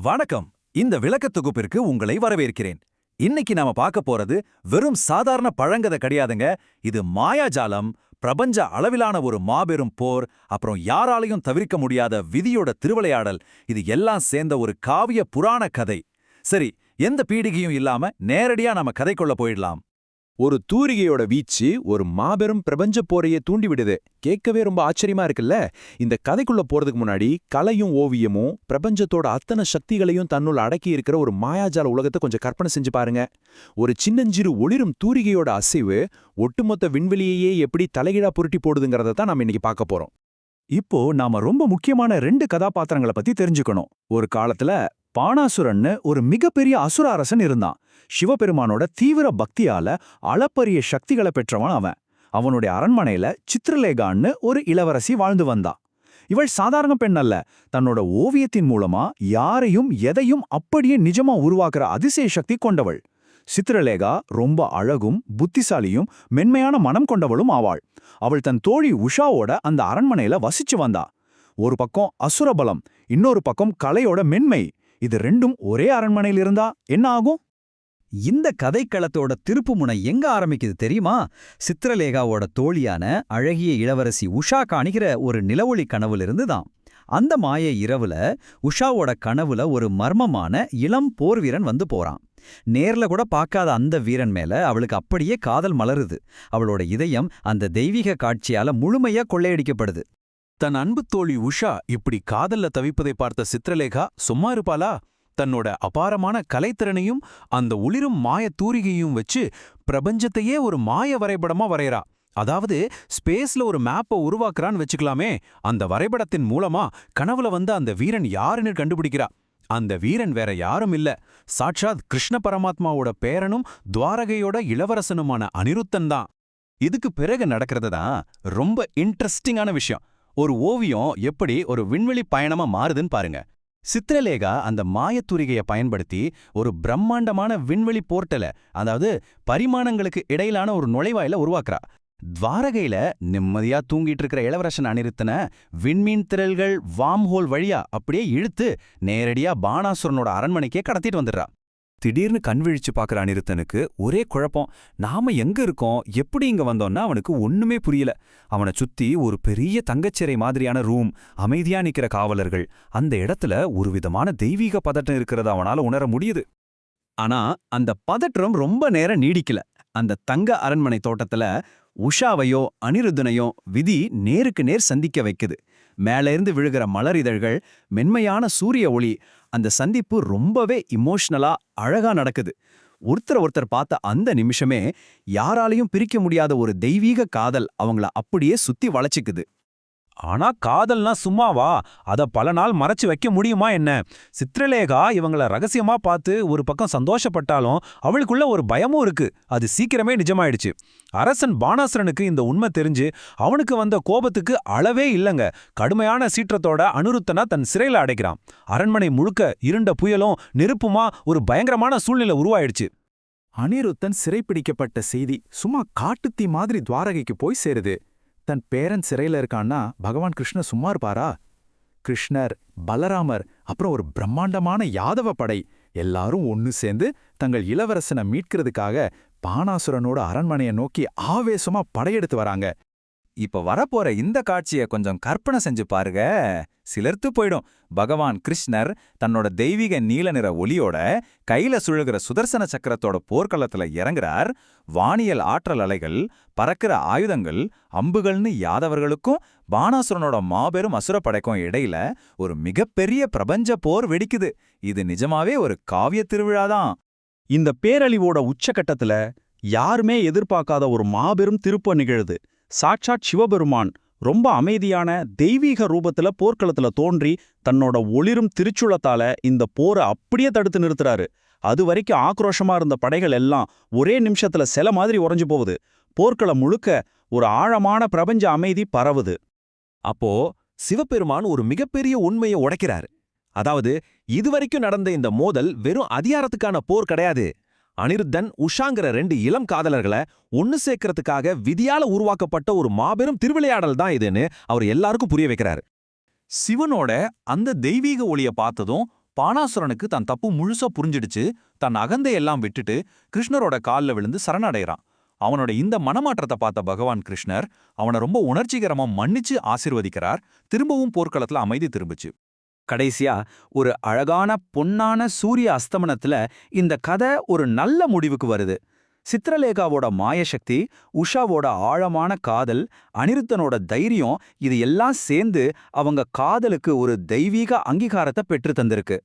வணக்கம். இந்த விளக்கத் தொகுப்பிற்கு உங்களை வரவேற்கிறேன். இன்னைக்கு நாம பார்க்க போறது வெறும் சாதாரண பழங்கதை கிடையாதுங்க. இது மாயாஜாலம், பிரபஞ்ச அளவிலான ஒரு மாபெரும் போர், அப்புறம் யாராலையும் தவிர்க்க முடியாத விதியோட திருவிளையாடல். இது எல்லாம் சேர்ந்த ஒரு காவிய புராண கதை. சரி, எந்த பீடிகையும் இல்லாம நேரடியா நாம கதைக்குள்ள போயிடலாம். ஒரு தூரிகையோட வீச்சு ஒரு மாபெரும் பிரபஞ்ச போரையே தூண்டிவிடுது. கேட்கவே ரொம்ப ஆச்சரியமா இருக்குல்ல. இந்த கதைக்குள்ள போறதுக்கு முன்னாடி கலையும் ஓவியமும் பிரபஞ்சத்தோட அத்தனை சக்திகளையும் தன்னுள் அடக்கி இருக்கிற ஒரு மாயாஜால உலகத்தை கொஞ்சம் கற்பனை செஞ்சு பாருங்க. ஒரு சின்னஞ்சிறு ஒளிரும் தூரிகையோட அசைவு ஒட்டுமொத்த விண்வெளியையே எப்படி தலைகீழா புரட்டி போடுதுங்கிறத தான் நாம இன்னைக்கு பார்க்க போறோம். இப்போ நாம ரொம்ப முக்கியமான 2 கதாபாத்திரங்களை பத்தி தெரிஞ்சுக்கணும். ஒரு காலத்துல பாணாசுரன்னு ஒரு மிகப்பெரிய அசுர அரசன் இருந்தான். சிவபெருமானோட தீவிர பக்தியால அளப்பரிய சக்திகளை பெற்றவன் அவன். அவனுடைய அரண்மனையில சித்ரலேகான்னு ஒரு இளவரசி வாழ்ந்து வந்தா. இவள் சாதாரண பெண் அல்ல. தன்னோட ஓவியத்தின் மூலமா யாரையும் எதையும் அப்படியே நிஜமா உருவாக்குற அதிசய சக்தி கொண்டவள். சித்ரலேகா ரொம்ப அழகும் புத்திசாலியும் மென்மையான மனம் கொண்டவளும் ஆவாள். அவள் தன் தோழி உஷாவோட அந்த அரண்மனையில வசிச்சு வந்தா. ஒரு பக்கம் அசுரபலம், இன்னொரு பக்கம் கலையோட மென்மை. இது ரெண்டும் ஒரே அரண்மனையில் இருந்தா என்ன ஆகும்? இந்த கதைக்களத்தோட திருப்புமுனை எங்க ஆரம்பிக்குது தெரியுமா? சித்ரலேகாவோட தோழியான அழகிய இளவரசி உஷா காணிக்கிற ஒரு நிலவொளி கனவுலிருந்து தான். அந்த மாய இரவுல உஷாவோட கனவுல ஒரு மர்மமான இளம் போர் வீரன் வந்து போறான். நேர்ல கூட பார்க்காத அந்த வீரன் மேல அவளுக்கு அப்படியே காதல் மலருது. அவளோட இதயம் அந்த தெய்வீக காட்சியால முழுமையா கொள்ளையடிக்கப்படுது. தன் அன்பு தோழி உஷா இப்படி காதல்ல தவிப்பதை பார்த்த சித்ரலேகா சும்மா இருப்பாளா? தன்னோட அபாரமான கலைத்திறனையும் அந்த ஒளிரும் மாய தூரிகையும் வச்சு பிரபஞ்சத்தையே ஒரு மாய வரைபடமா வரையறா. அதாவது ஸ்பேஸ்ல ஒரு மேப்பை உருவாக்குறான்னு வச்சுக்கலாமே. அந்த வரைபடத்தின் மூலமா கனவுல வந்த அந்த வீரன் யாருன்னு கண்டுபிடிக்கிறா. அந்த வீரன் வேற யாரும் இல்ல, சாட்சாத் கிருஷ்ண பரமாத்மாவோட பேரனும் துவாரகையோட இளவரசனுமான அனிருத்தன் தான். இதுக்கு பிறகு நடக்கிறது தான் ரொம்ப இன்ட்ரெஸ்டிங்கான விஷயம். ஒரு ஓவியம் எப்படி ஒரு விண்வெளி பயணமா மாறுதுன்னு பாருங்க. சித்ரலேகா அந்த மாயத்தூரிகையை பயன்படுத்தி ஒரு பிரம்மாண்டமான விண்வெளி போர்ட்டலை, அதாவது பரிமாணங்களுக்கு இடையிலான ஒரு நுழைவாயில உருவாக்குறா. துவாரகையில நிம்மதியா தூங்கிட்டு இருக்கிற இளவரசன் அனிருத்தனை விண்மீன் திரள்கள் வாம்ஹோல் வழியா அப்படியே இழுத்து நேரடியா பாணாசுரனோட அரண்மனைக்கே கடத்திட்டு வந்துடுறா. திடீர்னு கண் விழிச்சு பார்க்குற அனிருத்தனுக்கு ஒரே குழப்பம். நாம எங்க இருக்கோம், எப்படி இங்க வந்தோம்னா அவனுக்கு ஒண்ணுமே புரியல. அவனை சுத்தி ஒரு பெரிய தங்கச்சிறை மாதிரியான ரூம், அமைதியா நிக்கிற காவலர்கள். அந்த இடத்துல ஒரு விதமான தெய்வீக பதட்டம் இருக்கிறத அவனால உணர முடியுது. ஆனா அந்த பதற்றம் ரொம்ப நேரம் நீடிக்கல. அந்த தங்க அரண்மனை தோட்டத்துல உஷாவையோ அனிருத்தனையோ விதி நேருக்கு நேர் சந்திக்க வைக்குது. மேலேருந்து விழுகிற மலர் இதழ்கள், மென்மையான சூரிய ஒளி. அந்த சந்திப்பு ரொம்பவே இமோஷனலா அழகா நடக்குது. ஒருத்தர் பார்த்த அந்த நிமிஷமே யாராலையும் பிரிக்க முடியாத ஒரு தெய்வீக காதல் அவங்கள அப்படியே சுத்தி வளைச்சிக்குது. ஆனா காதல்னா சும்மாவா? அத பல நாள் மறைச்சு வைக்க முடியுமா என்ன? சித்ரலேகா இவங்கள ரகசியமா பார்த்து ஒரு பக்கம் சந்தோஷப்பட்டாலும் அவளுக்குள்ள ஒரு பயமும் இருக்கு. அது சீக்கிரமே நிஜமாயிடுச்சு. அரசன் பாணாசுரனுக்கு இந்த உண்மை தெரிஞ்சு அவனுக்கு வந்த கோபத்துக்கு அளவே இல்லங்க. கடுமையான சீற்றத்தோட அனிருத்தனா தன் சிறையில அடைக்கிறான். அரண்மனை முழுக்க இருண்ட புயலும் நெருப்புமா ஒரு பயங்கரமான சூழ்நிலை உருவாயிடுச்சு. அனிருத்தன் சிறைப்பிடிக்கப்பட்ட செய்தி சும்மா காட்டுத்தீ மாதிரி துவாரகைக்கு போய் சேருது. தன் பேரன் சிறையில இருக்கான்னா பகவான் கிருஷ்ணர் சும்மா இருப்பாரா? கிருஷ்ணர், பலராமர், அப்புறம் ஒரு பிரம்மாண்டமான யாதவ படை எல்லாரும் ஒன்னு சேர்ந்து தங்கள் இளவரசனை மீட்கிறதுக்காக பாணாசுரனோட அரண்மனையை நோக்கி ஆவேசமா படையெடுத்து வராங்க. இப்ப வரப்போற இந்த காட்சியை கொஞ்சம் கற்பனை செஞ்சு பாருங்க. சிலர்த்து போயிடும். பகவான் கிருஷ்ணர் தன்னோட தெய்வீக நீல நிற ஒளியோட கையில சுழகுற சுதர்சன சக்கரத்தோட போர்க்களத்துல இறங்குறார். வானியல் ஆற்றல் அலைகள், பறக்கிற ஆயுதங்கள், அம்புகள்னு யாதவர்களுக்கும் பாணாசுரனோட மாபெரும் அசுரப்படைக்கும் இடையில ஒரு மிகப்பெரிய பிரபஞ்ச போர் வெடிக்குது. இது நிஜமாவே ஒரு காவிய திருவிழாதான். இந்த பேரழிவோட உச்சகட்டத்துல யாருமே எதிர்பார்க்காத ஒரு மாபெரும் திருப்பம் நிகழுது. சாட்சாத் சிவபெருமான் ரொம்ப அமைதியான தெய்வீக ரூபத்துல போர்க்களத்துல தோன்றி தன்னோட ஒளிரும் திருச்சுளத்தால இந்த போரை அப்படியே தடுத்து நிறுத்துறாரு. அது வரைக்கும் ஆக்ரோஷமா இருந்த படைகள் எல்லாம் ஒரே நிமிஷத்துல சில மாதிரி உறைஞ்சு போகுது. போர்க்களம் முழுக்க ஒரு ஆழமான பிரபஞ்ச அமைதி பரவுது. அப்போ சிவபெருமான் ஒரு மிகப்பெரிய உண்மையை உடைக்கிறாரு. அதாவது இதுவரைக்கும் நடந்த இந்த மோதல் வெறும் அதிகாரத்துக்கான போர் கிடையாது. அனிருத்தன், உஷாங்கிற 2 இளம் காதலர்களை ஒன்னு சேர்க்கறதுக்காக விதியால உருவாக்கப்பட்ட ஒரு மாபெரும் திருவிளையாடல் தான் இதுன்னு அவர் எல்லாருக்கும் புரிய வைக்கிறாரு. சிவனோட அந்த தெய்வீக ஒளிய பார்த்ததும் பானாசுரனுக்கு தன் தப்பு முழுசா புரிஞ்சிடுச்சு, தன் அகந்தையெல்லாம் விட்டுட்டு கிருஷ்ணரோட கால்ல விழுந்து சரணடைறான். அவனோட இந்த மனமாற்றத்தை பார்த்த பகவான் கிருஷ்ணர் அவனை ரொம்ப உணர்ச்சிகரமா மன்னிச்சு ஆசீர்வதிக்கிறார். திரும்பவும் போர்க்களத்துல அமைதி திரும்புச்சு. கடைசியா ஒரு அழகான பொன்னான சூரிய அஸ்தமனத்துல இந்த கதை ஒரு நல்ல முடிவுக்கு வருது. சித்ரலேகாவோட மாயசக்தி, உஷாவோட ஆழமான காதல், அனிருத்தனோட தைரியம், இது எல்லாம் சேர்ந்து அவங்க காதலுக்கு ஒரு தெய்வீக அங்கீகாரத்தை பெற்று தந்திருக்கு.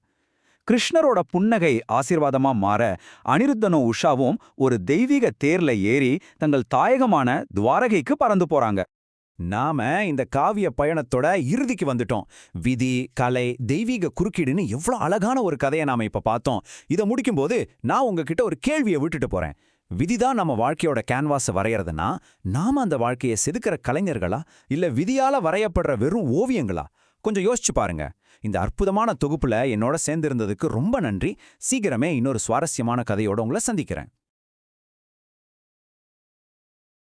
கிருஷ்ணரோட புன்னகை ஆசீர்வாதமா மாற அனிருத்தனும் உஷாவும் ஒரு தெய்வீக தேர்ல ஏறி தங்கள் தாயகமான துவாரகைக்கு பறந்து போறாங்க. நாம இந்த காவிய பயணத்தோட இறுதிக்கு வந்துட்டோம். விதி, கலை, தெய்வீக குறுக்கீடுன்னு எவ்வளவு அழகான ஒரு கதையை நாம இப்ப பார்த்தோம். இதை முடிக்கும்போது நான் உங்ககிட்ட ஒரு கேள்வியை விட்டுட்டு போறேன். விதிதான் நம்ம வாழ்க்கையோட கேன்வாஸை வரையறதுன்னா, நாம அந்த வாழ்க்கையை செதுக்கிற கலைஞர்களா இல்ல விதியால வரையப்படுற வெறும் ஓவியங்களா? கொஞ்சம் யோசிச்சு பாருங்க. இந்த அற்புதமான தொகுப்புல என்னோட சேர்ந்திருந்ததுக்கு ரொம்ப நன்றி. சீக்கிரமே இன்னொரு சுவாரஸ்யமான கதையோட உங்களை சந்திக்கிறேன்.